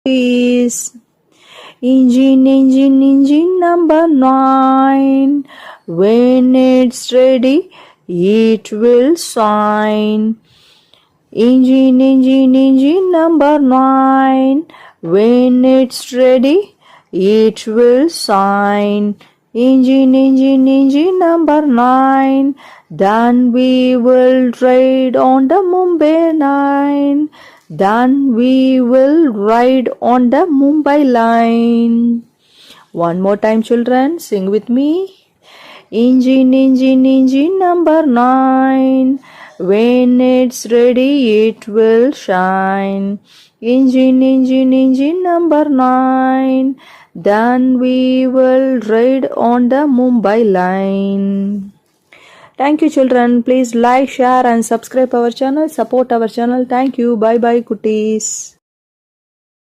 Is engine number 9. When it's ready, it will shine. Engine number 9. When it's ready, it will shine. Engine number 9. Then we will ride on the Mumbai line. Then we will ride on the Mumbai line. One more time, children, sing with me. Engine number 9. When it's ready, it will shine. Engine number 9. Then we will ride on the Mumbai line. Thank you, children. Please like, share and subscribe our channel. Support our channel. Thank you. Bye bye, cuties.